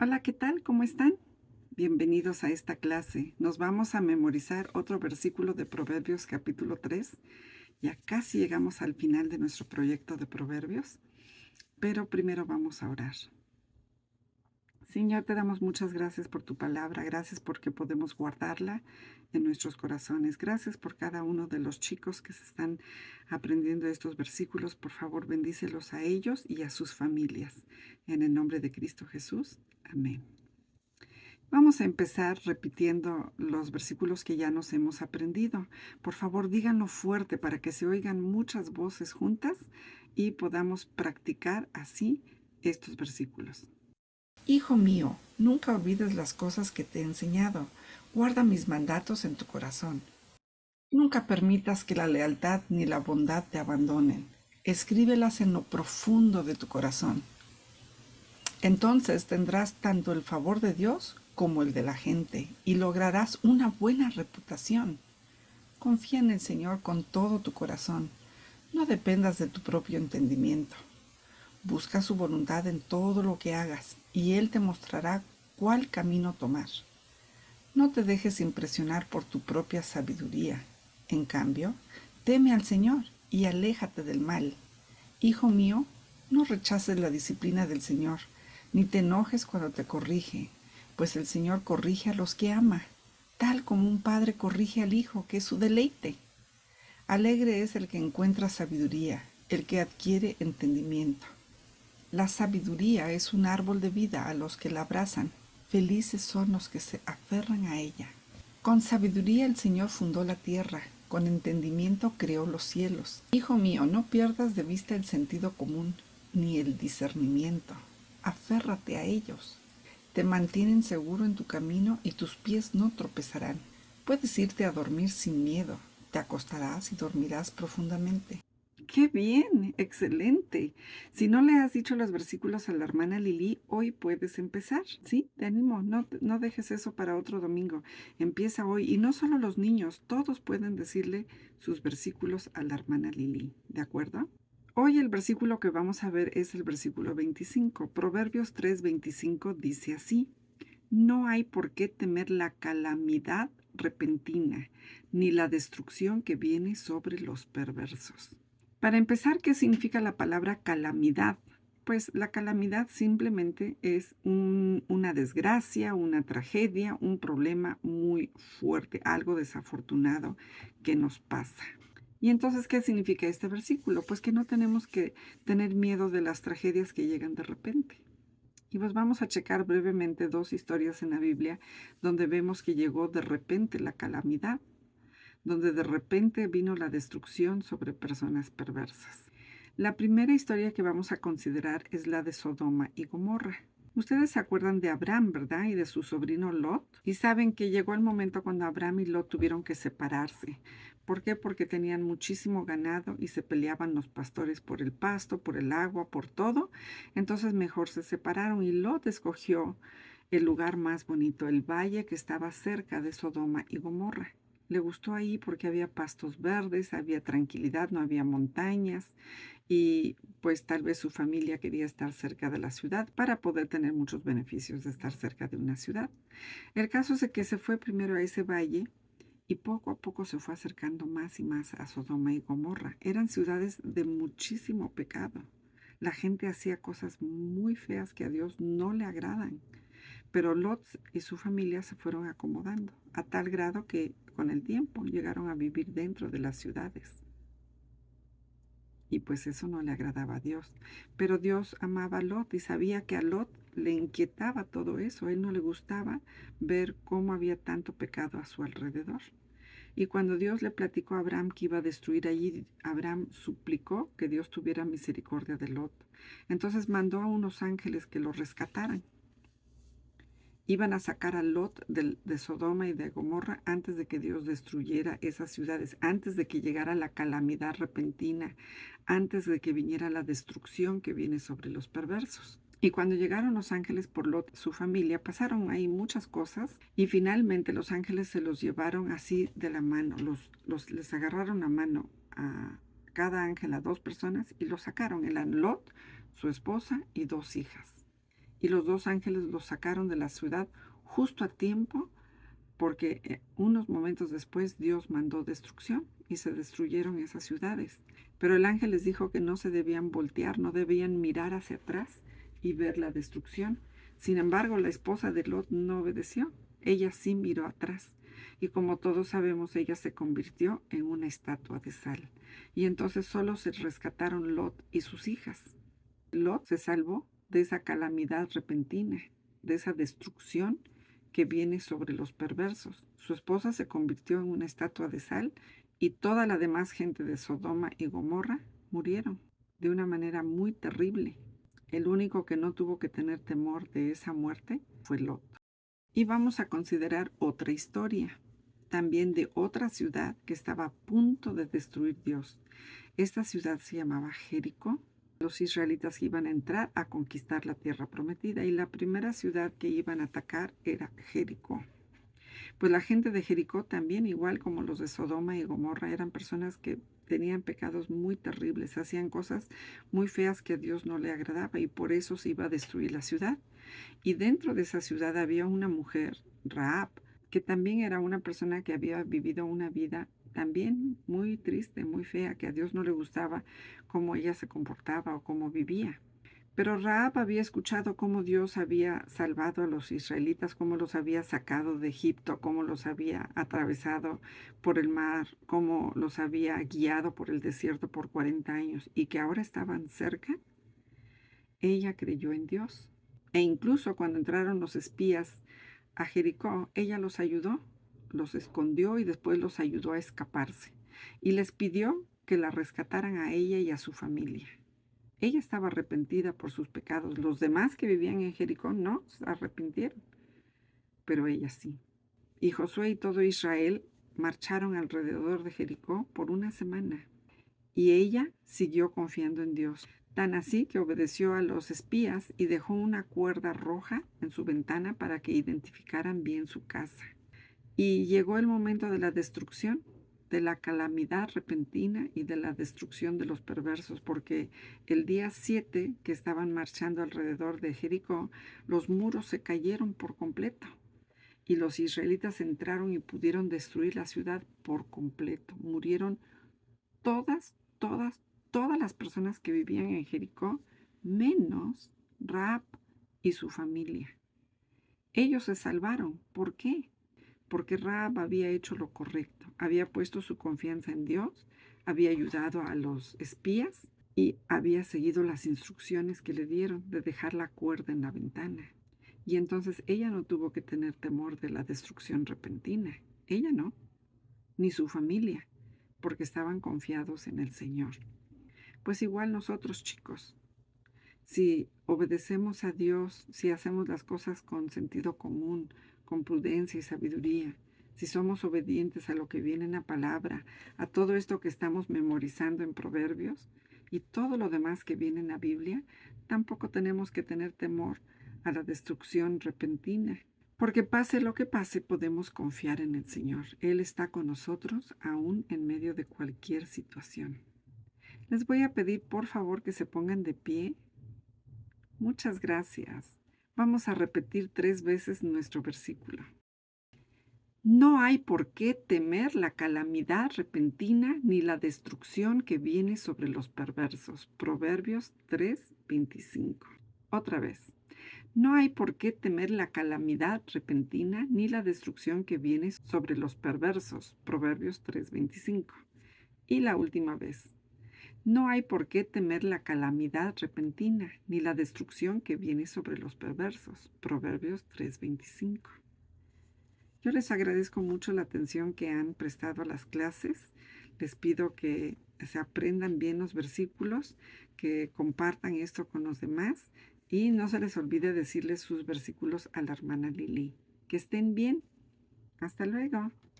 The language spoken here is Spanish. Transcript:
Hola, ¿qué tal? ¿Cómo están? Bienvenidos a esta clase. Nos vamos a memorizar otro versículo de Proverbios capítulo 3. Ya casi llegamos al final de nuestro proyecto de Proverbios, pero primero vamos a orar. Señor, te damos muchas gracias por tu palabra, gracias porque podemos guardarla en nuestros corazones. Gracias por cada uno de los chicos que se están aprendiendo estos versículos. Por favor, bendícelos a ellos y a sus familias. En el nombre de Cristo Jesús. Amén. Vamos a empezar repitiendo los versículos que ya nos hemos aprendido. Por favor, díganlo fuerte para que se oigan muchas voces juntas y podamos practicar así estos versículos. Hijo mío, nunca olvides las cosas que te he enseñado. Guarda mis mandatos en tu corazón. Nunca permitas que la lealtad ni la bondad te abandonen. Escríbelas en lo profundo de tu corazón. Entonces tendrás tanto el favor de Dios como el de la gente y lograrás una buena reputación. Confía en el Señor con todo tu corazón. No dependas de tu propio entendimiento. Busca su voluntad en todo lo que hagas y Él te mostrará cuál camino tomar. No te dejes impresionar por tu propia sabiduría. En cambio, teme al Señor y aléjate del mal. Hijo mío, no rechaces la disciplina del Señor, ni te enojes cuando te corrige, pues el Señor corrige a los que ama, tal como un padre corrige al hijo, que es su deleite. Alegre es el que encuentra sabiduría, el que adquiere entendimiento. La sabiduría es un árbol de vida a los que la abrazan. Felices son los que se aferran a ella. Con sabiduría el Señor fundó la tierra, con entendimiento creó los cielos. Hijo mío, no pierdas de vista el sentido común, ni el discernimiento. Aférrate a ellos. Te mantienen seguro en tu camino y tus pies no tropezarán. Puedes irte a dormir sin miedo. Te acostarás y dormirás profundamente. ¡Qué bien! ¡Excelente! Si no le has dicho los versículos a la hermana Lili, hoy puedes empezar, ¿sí? Te animo, no dejes eso para otro domingo. Empieza hoy. Y no solo los niños, todos pueden decirle sus versículos a la hermana Lili, ¿de acuerdo? Hoy el versículo que vamos a ver es el versículo 25. Proverbios 3:25 dice así: No hay por qué temer la calamidad repentina, ni la destrucción que viene sobre los perversos. Para empezar, ¿qué significa la palabra calamidad? Pues la calamidad simplemente es una desgracia, una tragedia, un problema muy fuerte, algo desafortunado que nos pasa. Y entonces, ¿qué significa este versículo? Pues que no tenemos que tener miedo de las tragedias que llegan de repente. Y pues vamos a checar brevemente dos historias en la Biblia donde vemos que llegó de repente la calamidad, donde de repente vino la destrucción sobre personas perversas. La primera historia que vamos a considerar es la de Sodoma y Gomorra. Ustedes se acuerdan de Abraham, ¿verdad? Y de su sobrino Lot. Y saben que llegó el momento cuando Abraham y Lot tuvieron que separarse. ¿Por qué? Porque tenían muchísimo ganado y se peleaban los pastores por el pasto, por el agua, por todo. Entonces mejor se separaron y Lot escogió el lugar más bonito, el valle que estaba cerca de Sodoma y Gomorra. Le gustó ahí porque había pastos verdes, había tranquilidad, no había montañas y pues tal vez su familia quería estar cerca de la ciudad para poder tener muchos beneficios de estar cerca de una ciudad. El caso es que se fue primero a ese valle y poco a poco se fue acercando más y más a Sodoma y Gomorra. Eran ciudades de muchísimo pecado. La gente hacía cosas muy feas que a Dios no le agradan. Pero Lot y su familia se fueron acomodando, a tal grado que con el tiempo llegaron a vivir dentro de las ciudades. Y pues eso no le agradaba a Dios. Pero Dios amaba a Lot y sabía que a Lot le inquietaba todo eso. A él no le gustaba ver cómo había tanto pecado a su alrededor. Y cuando Dios le platicó a Abraham que iba a destruir allí, Abraham suplicó que Dios tuviera misericordia de Lot. Entonces mandó a unos ángeles que lo rescataran. Iban a sacar a Lot de Sodoma y de Gomorra antes de que Dios destruyera esas ciudades, antes de que llegara la calamidad repentina, antes de que viniera la destrucción que viene sobre los perversos. Y cuando llegaron los ángeles por Lot y su familia, pasaron ahí muchas cosas y finalmente los ángeles se los llevaron así de la mano, les agarraron la mano a cada ángel, a dos personas, y los sacaron. Eran Lot, su esposa y dos hijas. Y los dos ángeles los sacaron de la ciudad justo a tiempo, porque unos momentos después Dios mandó destrucción y se destruyeron esas ciudades. Pero el ángel les dijo que no se debían voltear, no debían mirar hacia atrás y ver la destrucción. Sin embargo, la esposa de Lot no obedeció. Ella sí miró atrás. Y como todos sabemos, ella se convirtió en una estatua de sal. Y entonces solo se rescataron Lot y sus hijas. Lot se salvó de esa calamidad repentina, de esa destrucción que viene sobre los perversos. Su esposa se convirtió en una estatua de sal y toda la demás gente de Sodoma y Gomorra murieron de una manera muy terrible. El único que no tuvo que tener temor de esa muerte fue Lot. Y vamos a considerar otra historia, también de otra ciudad que estaba a punto de destruir Dios. Esta ciudad se llamaba Jericó. Los israelitas iban a entrar a conquistar la tierra prometida y la primera ciudad que iban a atacar era Jericó. Pues la gente de Jericó también, igual como los de Sodoma y Gomorra, eran personas que tenían pecados muy terribles, hacían cosas muy feas que a Dios no le agradaba y por eso se iba a destruir la ciudad. Y dentro de esa ciudad había una mujer, Rahab, que también era una persona que había vivido una vida también muy triste, muy fea, que a Dios no le gustaba cómo ella se comportaba o cómo vivía. Pero Rahab había escuchado cómo Dios había salvado a los israelitas, cómo los había sacado de Egipto, cómo los había atravesado por el mar, cómo los había guiado por el desierto por 40 años y que ahora estaban cerca. Ella creyó en Dios. E incluso cuando entraron los espías a Jericó, ella los ayudó, los escondió y después los ayudó a escaparse. Y les pidió que la rescataran a ella y a su familia. Ella estaba arrepentida por sus pecados. Los demás que vivían en Jericó no se arrepintieron, pero ella sí. Y Josué y todo Israel marcharon alrededor de Jericó por una semana. Y ella siguió confiando en Dios. Tan así que obedeció a los espías y dejó una cuerda roja en su ventana para que identificaran bien su casa. Y llegó el momento de la destrucción, de la calamidad repentina y de la destrucción de los perversos, porque el día 7 que estaban marchando alrededor de Jericó, los muros se cayeron por completo y los israelitas entraron y pudieron destruir la ciudad por completo. Murieron todas las personas que vivían en Jericó, menos Rahab y su familia. Ellos se salvaron. ¿Por qué? Porque Rahab había hecho lo correcto, había puesto su confianza en Dios, había ayudado a los espías y había seguido las instrucciones que le dieron de dejar la cuerda en la ventana. Y entonces ella no tuvo que tener temor de la destrucción repentina. Ella no, ni su familia, porque estaban confiados en el Señor. Pues igual nosotros, chicos, si obedecemos a Dios, si hacemos las cosas con sentido común, con prudencia y sabiduría, si somos obedientes a lo que viene en la palabra, a todo esto que estamos memorizando en Proverbios y todo lo demás que viene en la Biblia, tampoco tenemos que tener temor a la destrucción repentina. Porque pase lo que pase, podemos confiar en el Señor. Él está con nosotros aún en medio de cualquier situación. Les voy a pedir por favor que se pongan de pie. Muchas gracias. Vamos a repetir 3 veces nuestro versículo. No hay por qué temer la calamidad repentina ni la destrucción que viene sobre los perversos. Proverbios 3:25. Otra vez. No hay por qué temer la calamidad repentina ni la destrucción que viene sobre los perversos. Proverbios 3:25. Y la última vez. No hay por qué temer la calamidad repentina ni la destrucción que viene sobre los perversos. Proverbios 3:25. Yo les agradezco mucho la atención que han prestado a las clases. Les pido que se aprendan bien los versículos, que compartan esto con los demás y no se les olvide decirles sus versículos a la hermana Lili. Que estén bien. Hasta luego.